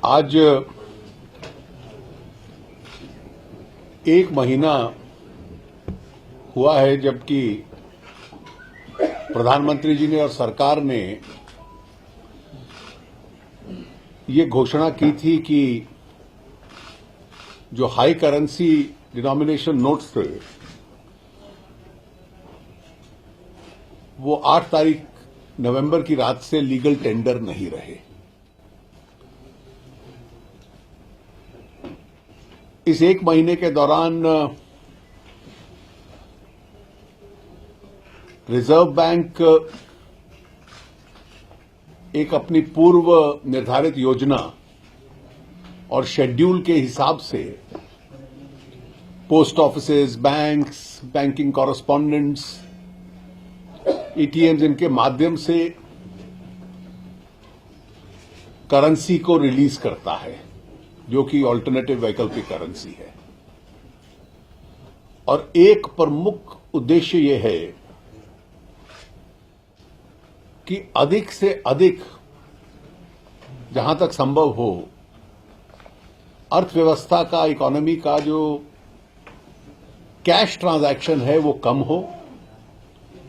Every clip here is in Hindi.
आज एक महीना हुआ है जबकि प्रधानमंत्री जी ने और सरकार ने ये घोषणा की थी कि जो हाई करेंसी डिनोमिनेशन नोट्स थे वो 8 तारीख नवंबर की रात से लीगल टेंडर नहीं रहे। इस एक महीने के दौरान रिजर्व बैंक एक अपनी पूर्व निर्धारित योजना और शेड्यूल के हिसाब से post offices, banks, banking correspondents, ATMs इनके माध्यम से करेंसी को रिलीज करता है जो कि ऑल्टरनेटिव वैकल्पिक करेंसी है। और एक प्रमुख उद्देश्य यह है कि अधिक से अधिक जहां तक संभव हो अर्थव्यवस्था का, इकोनॉमी का जो कैश ट्रांजैक्शन है वो कम हो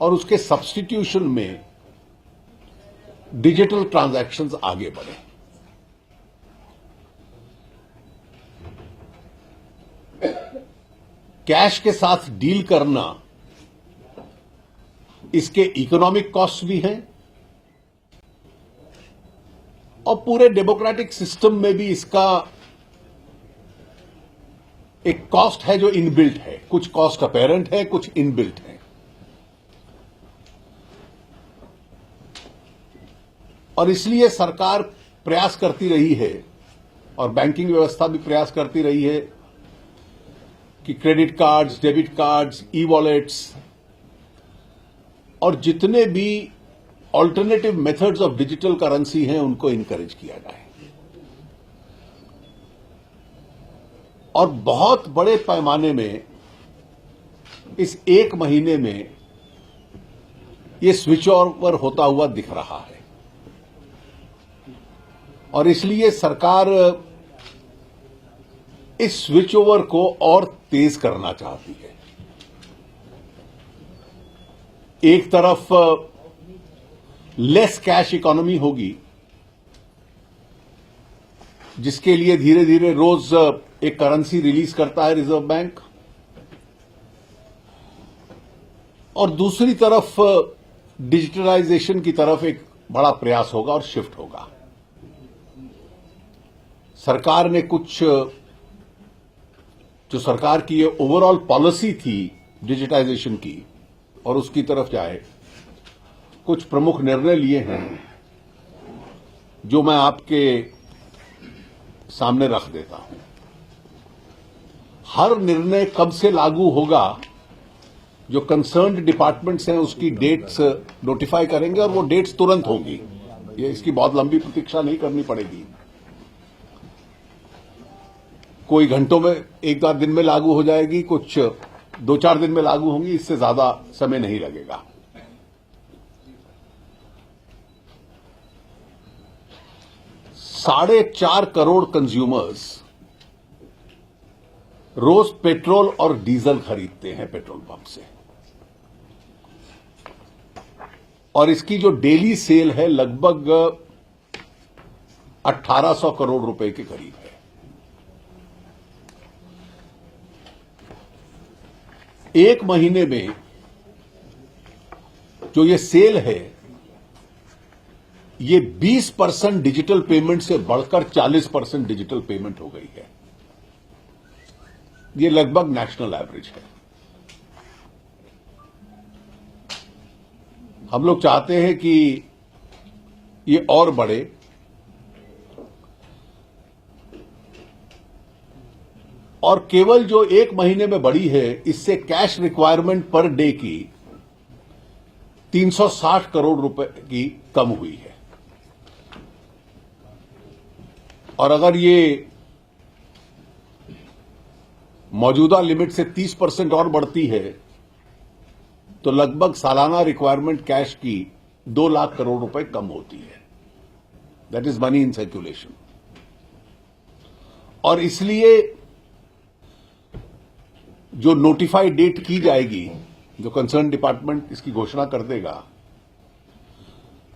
और उसके सब्स्टिट्यूशन में डिजिटल ट्रांजैक्शंस आगे बढ़े। कैश के साथ डील करना इसके इकोनॉमिक कॉस्ट भी हैं और पूरे डेमोक्रेटिक सिस्टम में भी इसका एक कॉस्ट है जो इनबिल्ट है। कुछ कॉस्ट अपेरेंट है, कुछ इनबिल्ट है। और इसलिए सरकार प्रयास करती रही है और बैंकिंग व्यवस्था भी प्रयास करती रही है कि credit cards, debit cards, e wallets और जितने भी alternative methods of digital currency हैं उनको इनकरेज किया जाए। और बहुत बड़े पैमाने में इस एक महीने में ये स्विच ओवर होता हुआ दिख रहा है और इसलिए सरकार इस स्विच ओवर को और तेज करना चाहती है। एक तरफ लेस कैश इकोनॉमी होगी जिसके लिए धीरे धीरे रोज एक करेंसी रिलीज करता है रिजर्व बैंक, और दूसरी तरफ डिजिटलाइजेशन की तरफ एक बड़ा प्रयास होगा और शिफ्ट होगा। सरकार ने कुछ जो सरकार की ये ओवरऑल पॉलिसी थी डिजिटाइजेशन की और उसकी तरफ जाए, कुछ प्रमुख निर्णय लिए हैं जो मैं आपके सामने रख देता हूं। हर निर्णय कब से लागू होगा, जो कंसर्न्ड डिपार्टमेंट्स हैं उसकी डेट्स नोटिफाई करेंगे और वो डेट्स तुरंत होगी। ये इसकी बहुत लंबी प्रतीक्षा नहीं करनी पड़ेगी। कोई घंटों में, एक आध दिन में लागू हो जाएगी, कुछ 2-4 दिन में लागू होंगी, इससे ज्यादा समय नहीं लगेगा। ₹4.5 करोड़ कंज्यूमर्स रोज पेट्रोल और डीजल खरीदते हैं पेट्रोल पंप से और इसकी जो डेली सेल है लगभग 1800 करोड़ रुपए के करीब है। एक महीने में जो ये सेल है ये 20% डिजिटल पेमेंट से बढ़कर 40% डिजिटल पेमेंट हो गई है। ये लगभग नेशनल एवरेज है। हम लोग चाहते हैं कि ये और बढ़े और केवल जो एक महीने में बढ़ी है इससे कैश रिक्वायरमेंट पर डे की 360 करोड़ रुपए की कम हुई है। और अगर ये मौजूदा लिमिट से 30% और बढ़ती है तो लगभग सालाना रिक्वायरमेंट कैश की 2 लाख करोड़ रुपए कम होती है। That is money in circulation. और इसलिए जो नोटिफाइड डेट की जाएगी, जो कंसर्न डिपार्टमेंट इसकी घोषणा कर देगा,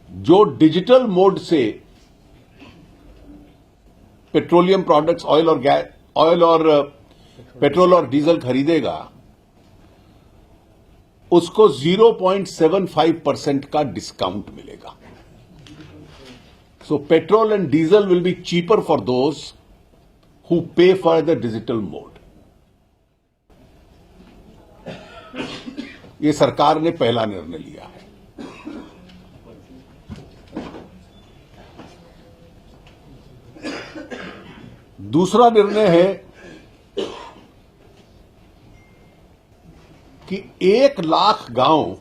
जो डिजिटल मोड से पेट्रोलियम प्रोडक्ट्स, ऑयल और पेट्रोल और डीजल खरीदेगा, उसको 0.75% का डिस्काउंट मिलेगा. So petrol and diesel will be cheaper for those who pay for the digital mode. ये सरकार ने पहला निर्णय लिया है. दूसरा निर्णय है कि 1 लाख गांव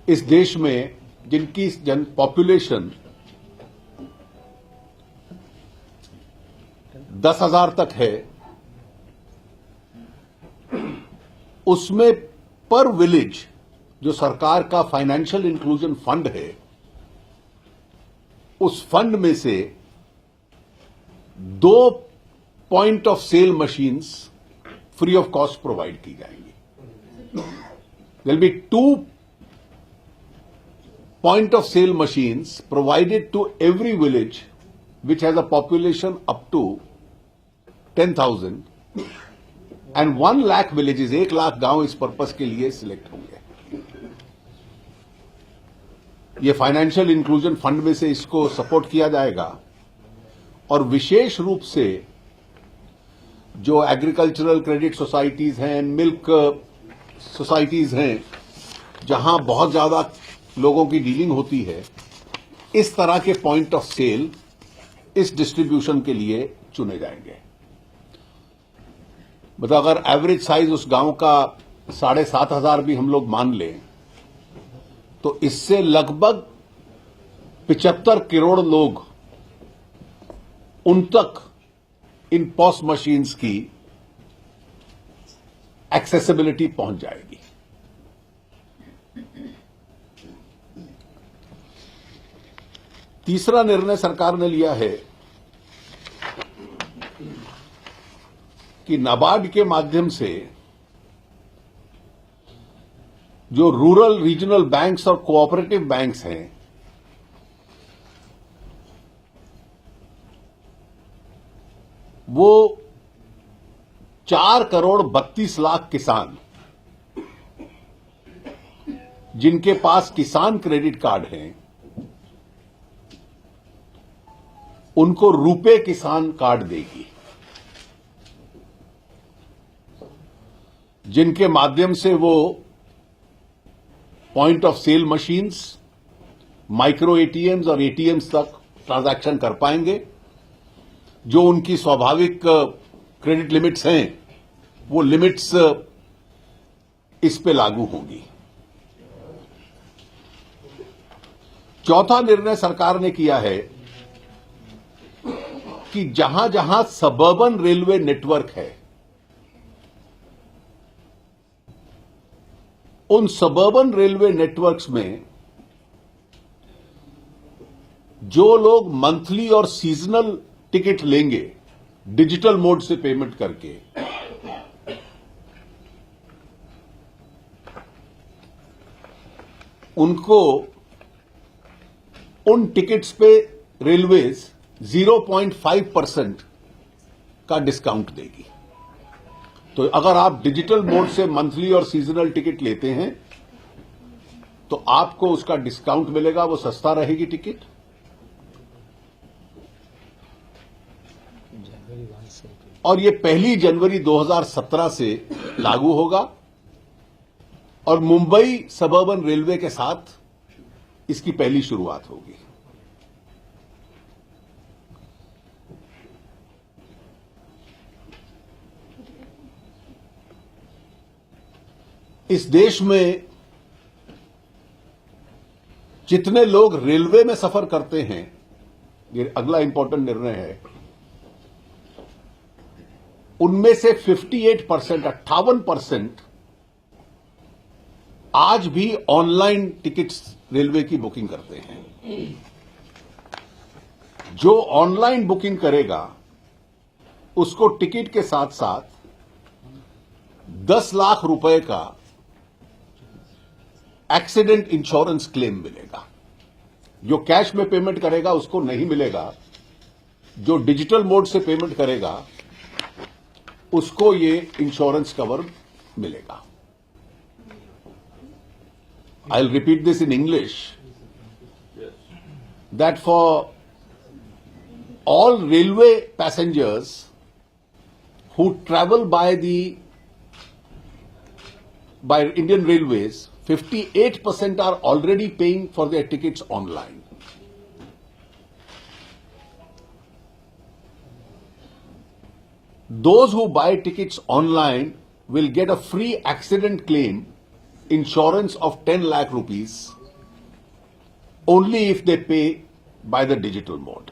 इस देश में जिनकी पॉपुलेशन 10,000 तक है, उसमें पर विलेज जो सरकार का फाइनेंशियल इंक्लूजन फंड है, उस फंड में से 2 point of sale machines free of cost provide की जाएंगी. There will be 2 point of sale machines provided to every village which has a population up to 10,000 and 1 lakh villages, 1 lakh गांव इस पर्पस के लिए सिलेक्ट होंगे. ये फाइनेंशियल इंक्लूजन फंड में से इसको सपोर्ट किया जाएगा. और विशेष रूप से जो एग्रीकल्चरल क्रेडिट सोसाइटीज हैं, मिल्क सोसाइटीज हैं, जहां बहुत ज्यादा लोगों की डीलिंग होती है, इस तरह के पॉइंट ऑफ सेल इस डिस्ट्रीब्यूशन के लिए चुने जाएंगे. मतलब अगर एवरेज साइज उस गांव का 7,500 भी हम लोग मान लें, तो इससे लगभग 75 करोड़ लोग उन तक इन पॉस मशीन्स की एक्सेसिबिलिटी पहुंच जाएगी. तीसरा निर्णय सरकार ने लिया है कि नाबार्ड के माध्यम से जो रूरल रीजनल बैंक्स और कोऑपरेटिव बैंक्स हैं, वो 4 करोड़ 32 लाख किसान जिनके पास किसान क्रेडिट कार्ड हैं, उनको रुपे किसान कार्ड देगी, जिनके माध्यम से वो point of sale machines, micro ATMs और एटीएम्स तक ट्रांजैक्शन कर पाएंगे. जो उनकी स्वाभाविक क्रेडिट लिमिट्स हैं, वो लिमिट्स इस पे लागू होंगी. चौथा निर्णय सरकार ने किया है कि जहां जहां सबर्बन रेलवे नेटवर्क है, उन सबर्बन रेलवे नेटवर्क्स में जो लोग मंथली और सीजनल टिकट लेंगे डिजिटल मोड से पेमेंट करके, उनको उन टिकट्स पे रेलवेज 0.5% का डिस्काउंट देगी. तो अगर आप डिजिटल मोड से मंथली और सीजनल टिकट लेते हैं, तो आपको उसका डिस्काउंट मिलेगा, वो सस्ता रहेगी टिकट. और ये 1 जनवरी 2017 से लागू होगा और मुंबई सबर्बन रेलवे के साथ इसकी पहली शुरुआत होगी. इस देश में जितने लोग रेलवे में सफर करते हैं, ये अगला इंपॉर्टेंट निर्णय है, उनमें से 58% आज भी ऑनलाइन टिकट्स रेलवे की बुकिंग करते हैं. जो ऑनलाइन बुकिंग करेगा उसको टिकट के साथ साथ 10 लाख रुपए का एक्सीडेंट इंश्योरेंस क्लेम मिलेगा। जो कैश में पेमेंट करेगा उसको नहीं मिलेगा, जो डिजिटल मोड से पेमेंट करेगा उसको ये इंश्योरेंस कवर मिलेगा। I will repeat this in English, that for all railway passengers who travel by Indian Railways, 58% are already paying for their tickets online. Those who buy tickets online will get a free accident claim insurance of 10 lakh rupees only if they pay by the digital mode.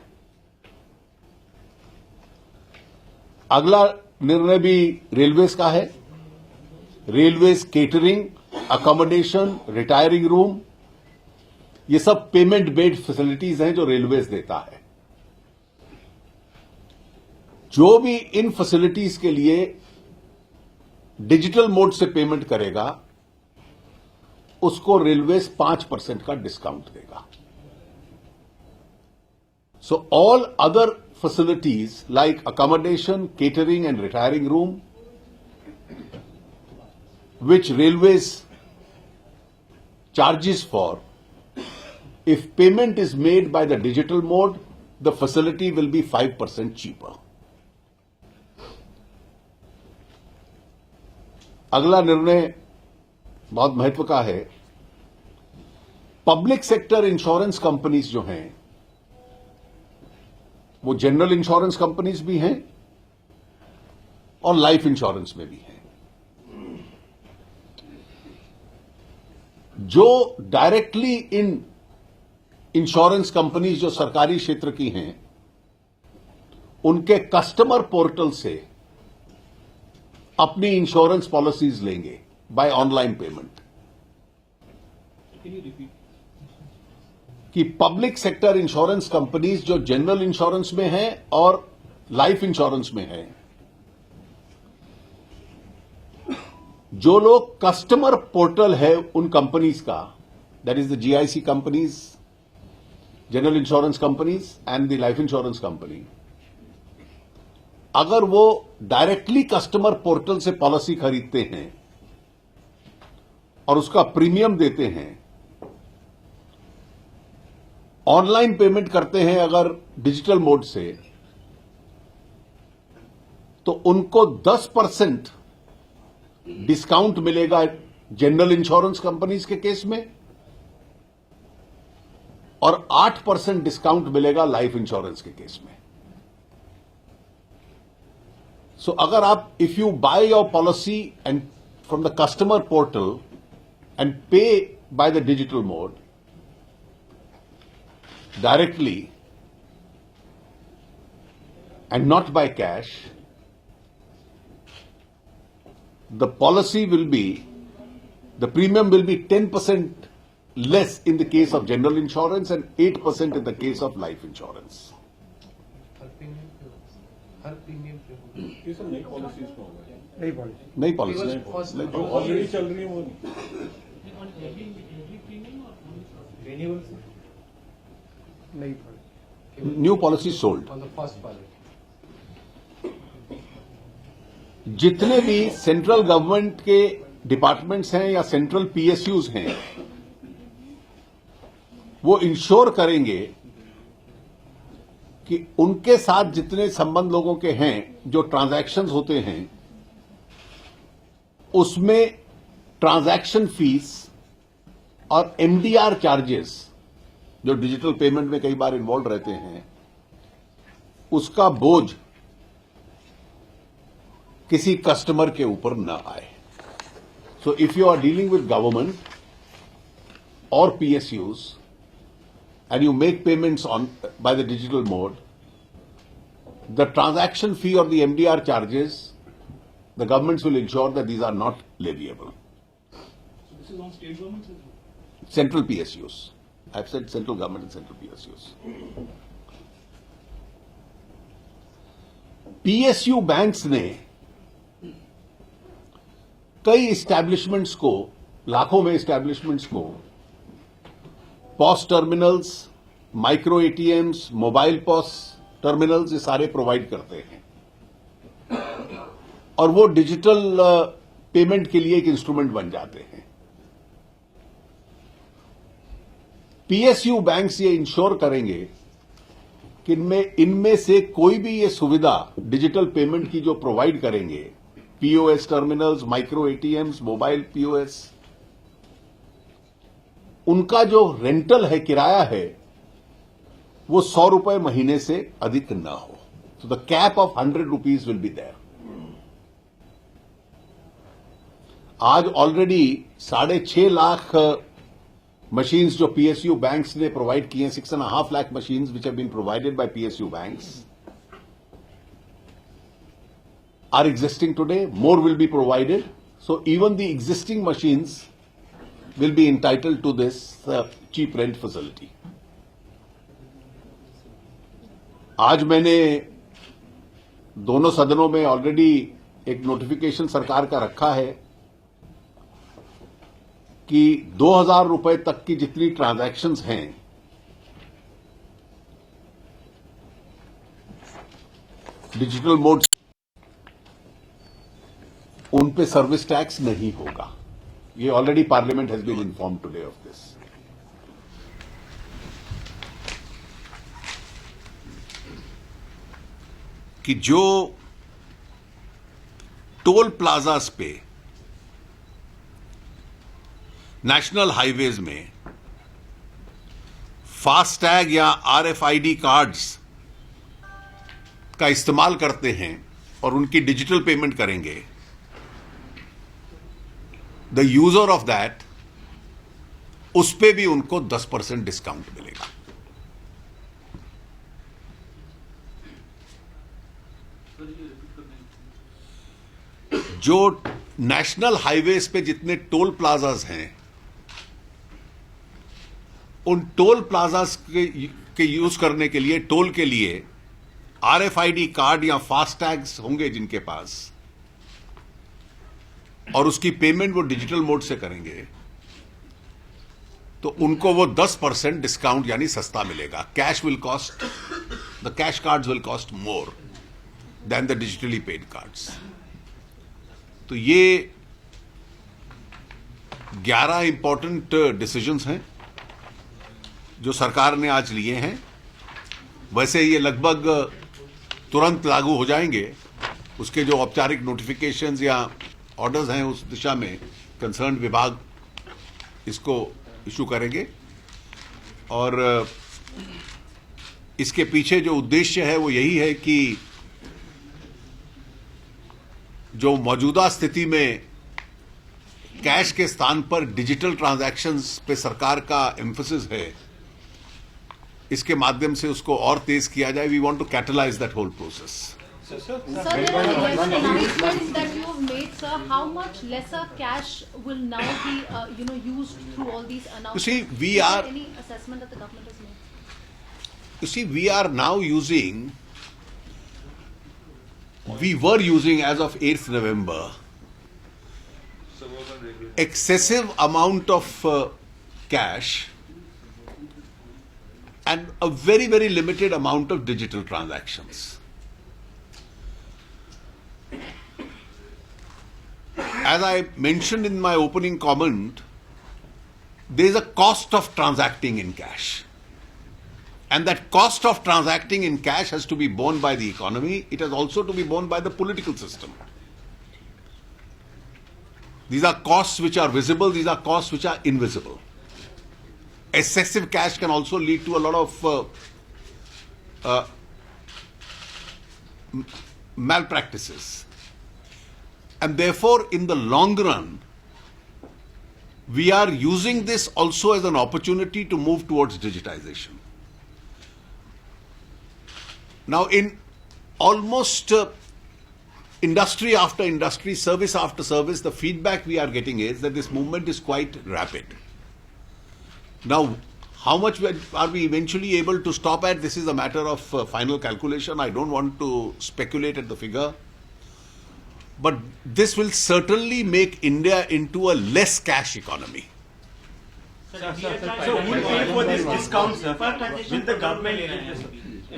अगला निर्णय भी रेलवेज का है। Railways catering, accommodation, retiring room, ये सब पेमेंट बेस्ड फैसिलिटीज हैं जो रेलवेज देता है। जो भी इन फैसिलिटीज के लिए डिजिटल मोड से पेमेंट करेगा उसको रेलवेज 5% का डिस्काउंट देगा। So all other facilities like accommodation, catering and retiring room, which railways charges for, if payment is made by the digital mode, the facility will be 5% cheaper. अगला निर्णय बहुत महत्व का है। पब्लिक सेक्टर इंश्योरेंस कंपनीज जो हैं वो जनरल इंश्योरेंस कंपनीज भी हैं और लाइफ इंश्योरेंस में भी हैं। जो डायरेक्टली इन इंश्योरेंस कंपनीज जो सरकारी क्षेत्र की हैं उनके कस्टमर पोर्टल से अपनी इंश्योरेंस पॉलिसीज लेंगे बाय ऑनलाइन पेमेंट। कि पब्लिक सेक्टर इंश्योरेंस कंपनीज जो जनरल इंश्योरेंस में हैं और लाइफ इंश्योरेंस में हैं, जो लोग कस्टमर पोर्टल है उन कंपनीज का, that is the GIC companies, general insurance companies and the life insurance company, अगर वो डायरेक्टली कस्टमर पोर्टल से पॉलिसी खरीदते हैं और उसका प्रीमियम देते हैं, ऑनलाइन पेमेंट करते हैं अगर डिजिटल मोड से, तो उनको 10% डिस्काउंट मिलेगा जनरल इंश्योरेंस कंपनीज के केस में और 8% डिस्काउंट मिलेगा लाइफ इंश्योरेंस के केस में। सो अगर आप if you buy your policy and from the customer portal and pay by the digital mode directly and not by cash, the policy will be, the premium will be 10% less in the case of general insurance and 8% in the case of life insurance. Her premium पे ये सब नई पॉलिसीज में होगा। नई पॉलिसी जो ऑलरेडी चल रही है वो रिन्यूअल नहीं new policy sold. On the first policy जितने भी सेंट्रल गवर्नमेंट के डिपार्टमेंट्स हैं या सेंट्रल पीएसयूज हैं, वो इंश्योर करेंगे कि उनके साथ जितने संबंध लोगों के हैं, जो ट्रांजैक्शंस होते हैं, उसमें ट्रांजैक्शन फीस और एमडीआर चार्जेस जो डिजिटल पेमेंट में कई बार इन्वॉल्व रहते हैं, उसका बोझ किसी कस्टमर के ऊपर न आए। So if you are dealing with government और PSUs and you make payments on by the digital mode, the transaction fee or the MDR charges, the governments will ensure that these are not leviable. This is on state governments as well. Central PSUs. I've said central government and central PSUs. PSU banks ने कई एस्टैब्लिशमेंट्स को, लाखों में एस्टैब्लिशमेंट्स को POS terminals, micro ATMs, mobile POS terminals, ये सारे प्रोवाइड करते हैं और वो डिजिटल पेमेंट के लिए एक इंस्ट्रूमेंट बन जाते हैं। पीएसयू बैंक्स ये इंश्योर करेंगे कि इनमें से कोई भी ये सुविधा डिजिटल पेमेंट की जो प्रोवाइड करेंगे, POS terminals, micro ATMs, mobile POS, उनका जो रेंटल है, किराया है, वो 100 रुपए महीने से अधिक न हो। तो the cap of 100 rupees will be there. आज ऑलरेडी 6.5 लाख मशीन्स जो पीएसयू बैंक्स ने प्रोवाइड किए हैं, 6.5 lakh machines which have been provided by PSU banks are existing today. More will be provided. So even the existing machines will be entitled to this cheap rent facility. आज मैंने दोनों सदनों में ऑलरेडी एक नोटिफिकेशन सरकार का रखा है कि 2,000 रुपए तक की जितनी ट्रांजैक्शंस हैं, डिजिटल मोड, उन पे सर्विस टैक्स नहीं होगा। ये already parliament has been inform today of this. कि जो टोल प्लाजास पे, नेशनल हाईवेज में फास्टैग या आरएफआईडी कार्ड्स का इस्तेमाल करते हैं और उनकी डिजिटल पेमेंट करेंगे, द यूजर ऑफ दैट, उस पे भी उनको 10% डिस्काउंट मिलेगा। जो नेशनल हाईवेज पे जितने टोल प्लाजास हैं, उन टोल प्लाजास के यूज करने के लिए, टोल के लिए आरएफआईडी कार्ड या फास्टैग्स होंगे जिनके पास, और उसकी पेमेंट वो डिजिटल मोड से करेंगे, तो उनको वो 10% डिस्काउंट यानी सस्ता मिलेगा। Cash will cost, the cash cards will cost more than the digitally paid cards. तो ये 11 इंपॉर्टेंट डिसीजंस हैं जो सरकार ने आज लिए हैं। वैसे ये लगभग तुरंत लागू हो जाएंगे। उसके जो औपचारिक नोटिफिकेशंस या ऑर्डर्स हैं, उस दिशा में कंसर्न विभाग इसको इशू करेंगे। और इसके पीछे जो उद्देश्य है वो यही है कि जो मौजूदा स्थिति में कैश के स्थान पर डिजिटल ट्रांजैक्शंस पे सरकार का एम्फेसिस है, इसके माध्यम से उसको और तेज किया जाए। We want to catalyse that whole process. Sir, there are announcements that you have made, sir. How much lesser cash will now be, used through all these announcements? You see, we Is are- there any assessment that the government has made? You see, we are now using, we were using as of 8th November, excessive amount of cash and a very, very limited amount of digital transactions. As I mentioned in my opening comment, there is a cost of transacting in cash. And that cost of transacting in cash has to be borne by the economy. It has also to be borne by the political system. These are costs which are visible, these are costs which are invisible. Excessive cash can also lead to a lot of malpractices. And therefore, in the long run, we are using this also as an opportunity to move towards digitization. Now, in almost industry after industry, service after service, the feedback we are getting is that this movement is quite rapid. Now, How much are we eventually able to stop at? This is a matter of final calculation. I don't want to speculate at the figure. But this will certainly make India into a less cash economy. So who will pay for this discount, sir? Will the government?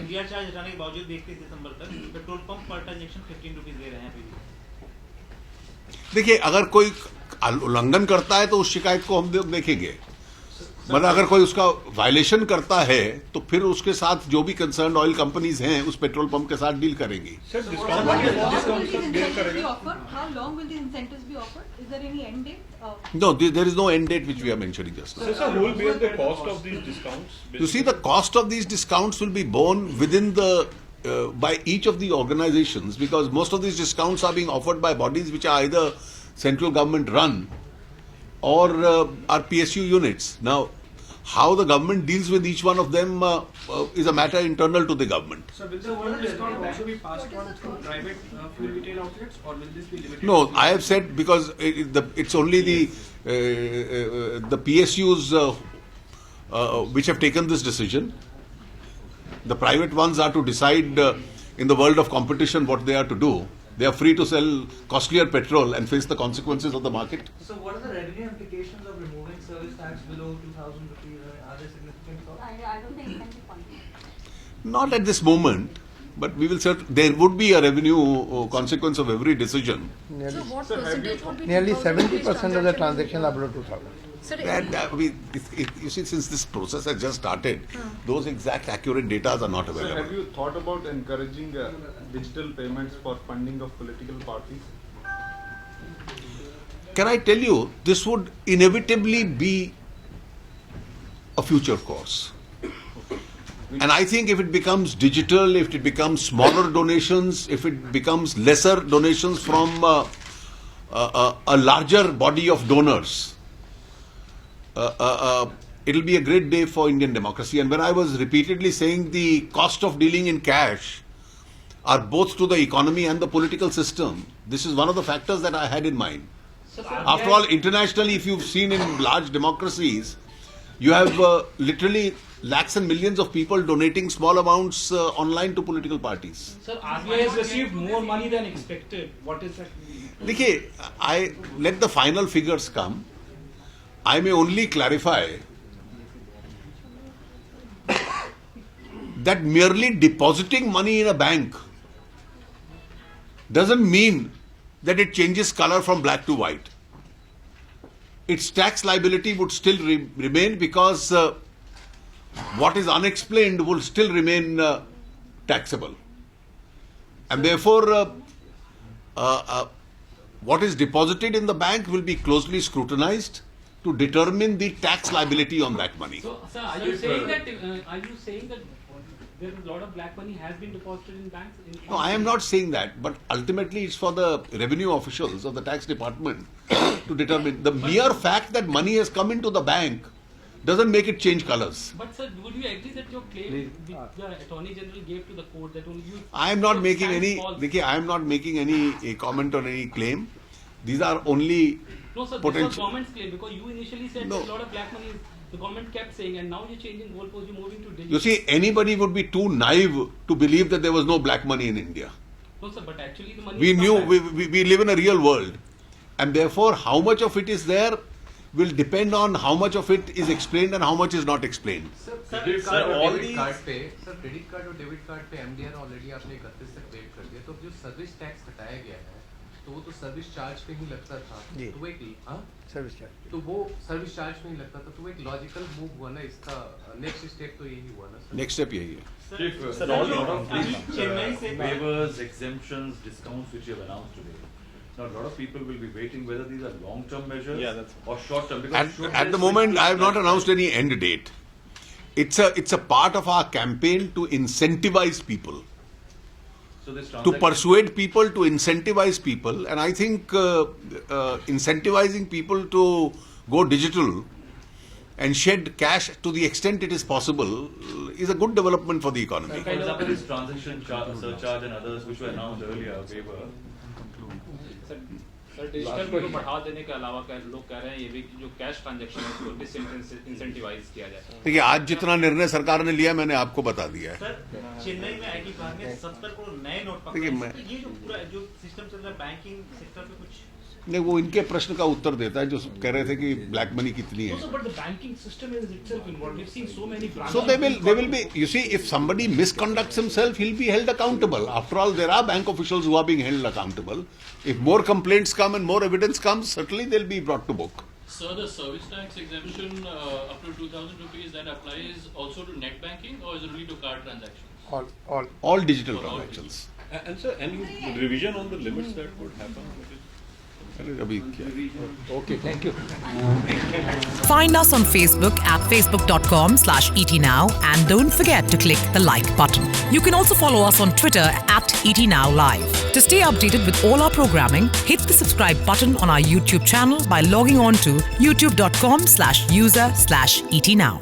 MDR charge हटाने के बावजूद 31 दिसंबर तक पेट्रोल पंप पर ट्रांजैक्शन 15 रुपीस ले रहे हैं अभी भी। देखिए, अगर कोई उल्लंघन करता है तो उस शिकायत को हम देखेंगे। मतलब अगर कोई उसका वायलेशन करता है तो फिर उसके साथ जो भी कंसर्न ऑयल कंपनीज हैं उस पेट्रोल पंप के साथ डील करेंगी। Sir, How discount long will discount these सब देर incentives be करेगा। offered? How long will these incentives be offered? Is there any end date? No, there is no end date which we are mentioning just now. So who will bear the cost of these discounts? You see, the cost of these discounts will be borne within the by each of the organizations, because most of these discounts are being offered by bodies which are either central government run or are PSU units. Now, how the government deals with each one of them is a matter internal to the government. So will the fuel discount also be passed on through private fuel retail outlets, or will this be limited? No, I have said because it's only the PSUs which have taken this decision. The private ones are to decide in the world of competition what they are to do. They are free to sell costlier petrol and face the consequences of the market. So what are the revenue implications of removing service tax below 2,000 rupees? Are there significant costs? I don't think it can be quantified. Not at this moment, but we will there would be a revenue consequence of every decision. So what percentage would be Nearly 2,000 rupees 70% of the transactions are below 2,000. Sir, You see, since this process has just started, those exact accurate data are not Sir, available. have you thought about encouraging digital payments for funding of political parties? Can I tell you, this would inevitably be a future course. And I think if it becomes digital, if it becomes smaller donations, if it becomes lesser donations from a larger body of donors, it'll be a great day for Indian democracy. And when I was repeatedly saying the cost of dealing in cash are both to the economy and the political system, this is one of the factors that I had in mind. After all, internationally, if you've seen in large democracies, you have literally lakhs and millions of people donating small amounts online to political parties. Sir, RBI has received more money than expected. What is that? देखिए, I let the final figures come. I may only clarify that merely depositing money in a bank doesn't mean that it changes color from black to white. Its tax liability would still remain because what is unexplained will still remain taxable. And therefore, what is deposited in the bank will be closely scrutinized to determine the tax liability on that money. So, sir, are you saying that there is a lot of black money has been deposited in banks? No, I am not saying that, but ultimately it's for the revenue officials of the tax department to determine. The mere fact that money has come into the bank doesn't make it change colors. But sir, would you agree that your claim which the Attorney General gave to the court that only you... I am not making any, false. Dekhiye, I am not making any comment on any claim. These are only No sir, this was potential. government's claim because you initially said No. that a lot of black money is, the government kept saying, and now you're changing goalposts, you're moving to digital. You see, anybody would be too naive to believe that there was no black money in India. No sir, but actually the money We is not knew, back. we live in a real world. And therefore, how much of it is there will depend on how much of it is explained and how much is not explained. Credit card और डेबिट कार्ड पे सर क्रेडिट कार्ड और डेबिट कार्ड पे एमडीआर ऑलरेडी आपने 31 तक वेट कर दिया, तो जो सर्विस टैक्स हटाया गया है तो वो तो सर्विस चार्ज पे ही लगता था, तो वो एक सर्विस चार्ज, तो वो सर्विस चार्ज पे ही लगता था, तो वो एक लॉजिकल मूव हुआ ना, इसका नेक्स्ट स्टेप तो यही हुआ ना सर। Next step यही है. Sir, all of these waivers, exemptions, discounts which you have announced today. Now, a lot of people will be waiting whether these are long-term measures or short-term. At the moment, I have not announced any end date. It's a part of our campaign to incentivize people, So this to transaction, persuade people, to incentivize people, and I think incentivizing people to go digital and shed cash to the extent it is possible is a good development for the economy. for example, this transaction surcharge and others which were announced earlier, waiver. Sir digital को बढ़ावा देने के अलावा लोग कह रहे हैं ये भी जो कैश ट्रांजैक्शन है उसको डिसइंसेंटिवाइज किया जाए। देखिए आज जितना निर्णय सरकार ने लिया मैंने आपको बता दिया है। सर चेन्नई में आईटी पार्क में 70 करोड़ नए नोट पकड़े। ये जो पूरा जो सिस्टम चल रहा है बैंकिंग सेक्टर पे कुछ नहीं, वो इनके प्रश्न का उत्तर देता है जो कह रहे थे कि ब्लैक मनी कितनी है। But the banking system is itself involved. We've seen so many branches. So they will be, you see, if somebody misconducts himself, he'll be held accountable. After all, there are bank officials who are being held accountable. If more complaints come and more evidence comes, certainly they'll be brought to book. Sir, the service tax exemption up to 2,000 rupees, that applies also to net banking or is it only to card transactions? All digital transactions. And sir, any revision on the limits that would happen? Okay, thank you. Find us on Facebook at facebook.com/etnow and don't forget to click the like button. You can also follow us on Twitter at etnowlive. To stay updated with all our programming, hit the subscribe button on our YouTube channel by logging on to youtube.com/user/etnow.